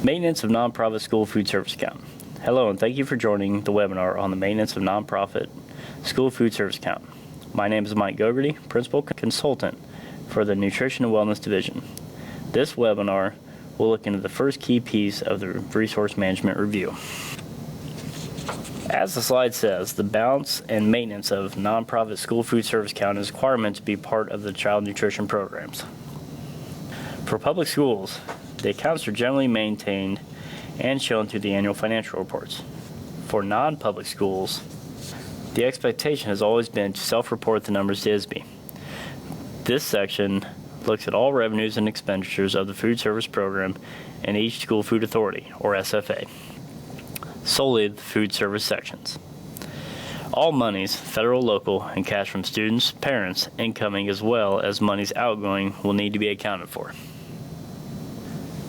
Maintenance of Nonprofit School Food Service Account. Hello, and thank you for joining the webinar on the maintenance of nonprofit school food service account. My name is Mike Gogarty, Principal Consultant for the Nutrition and Wellness Division. This webinar will look into the first key piece of the Resource Management Review. As the slide says, the balance and maintenance of nonprofit school food service account is a requirement to be part of the child nutrition programs. For public schools, the accounts are generally maintained and shown through the annual financial reports. For non-public schools, the expectation has always been to self-report the numbers to ISB. This section looks at all revenues and expenditures of the food service program in each school food authority, or SFA, solely the food service sections. All monies, federal, local, and cash from students, parents, incoming, as well as monies outgoing, will need to be accounted for.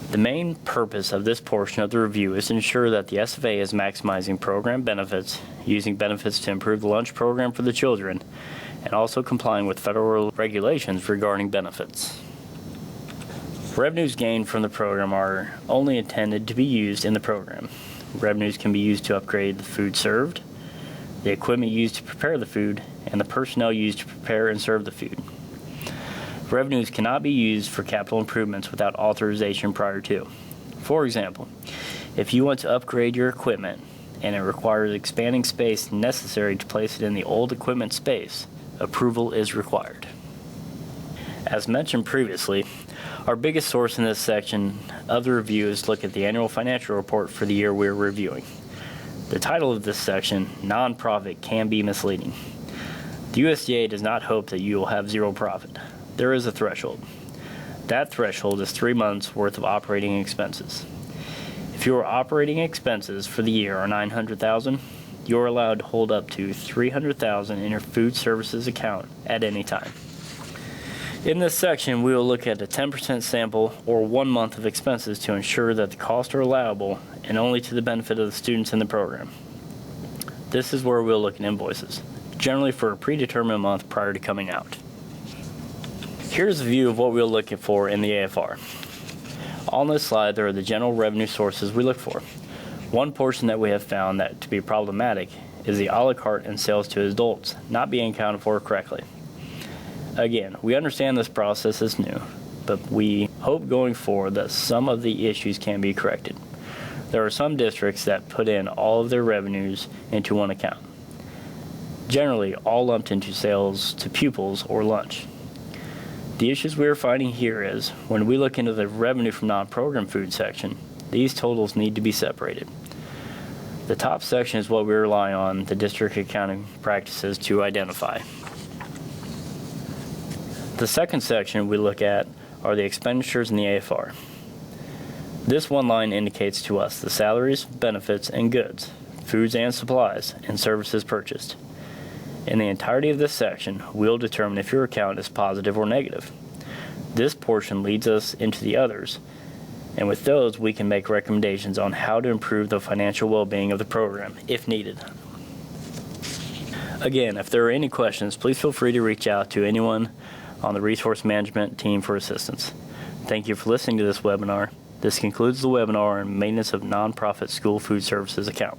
The main purpose of this portion of the review is to ensure that the SFA is maximizing program benefits, using benefits to improve the lunch program for the children, and also complying with federal regulations regarding benefits. Revenues gained from the program are only intended to be used in the program. Revenues can be used to upgrade the food served, the equipment used to prepare the food, and the personnel used to prepare and serve the food. Revenues cannot be used for capital improvements without authorization prior to. For example, if you want to upgrade your equipment and it requires expanding space necessary to place it in the old equipment space, approval is required. As mentioned previously, our biggest source in this section of the review is to look at the annual financial report for the year we're reviewing. The title of this section, Nonprofit, can be misleading. The USDA does not hope that you will have zero profit. There is a threshold. That threshold is 3 months worth of operating expenses. If your operating expenses for the year are $900,000, you're allowed to hold up to $300,000 in your food services account at any time. In this section, we will look at a 10% sample or 1 month of expenses to ensure that the costs are allowable and only to the benefit of the students in the program. This is where we'll look at invoices, generally for a predetermined month prior to coming out. Here's a view of what we're looking for in the AFR. On this slide, there are the general revenue sources we look for. One portion that we have found that to be problematic is the a la carte and sales to adults not being accounted for correctly. Again, we understand this process is new, but we hope going forward that some of the issues can be corrected. There are some districts that put in all of their revenues into one account, generally all lumped into sales to pupils or lunch. The issues we are finding here is, when we look into the revenue from non-program food section, these totals need to be separated. The top section is what we rely on the district accounting practices to identify. The second section we look at are the expenditures in the AFR. This one line indicates to us the salaries, benefits, and goods, foods and supplies, and services purchased. In the entirety of this section, we'll determine if your account is positive or negative. This portion leads us into the others, and with those we can make recommendations on how to improve the financial well-being of the program if needed. Again, if there are any questions, please feel free to reach out to anyone on the resource management team for assistance. Thank you for listening to this webinar. This concludes the webinar on maintenance of nonprofit school food services account.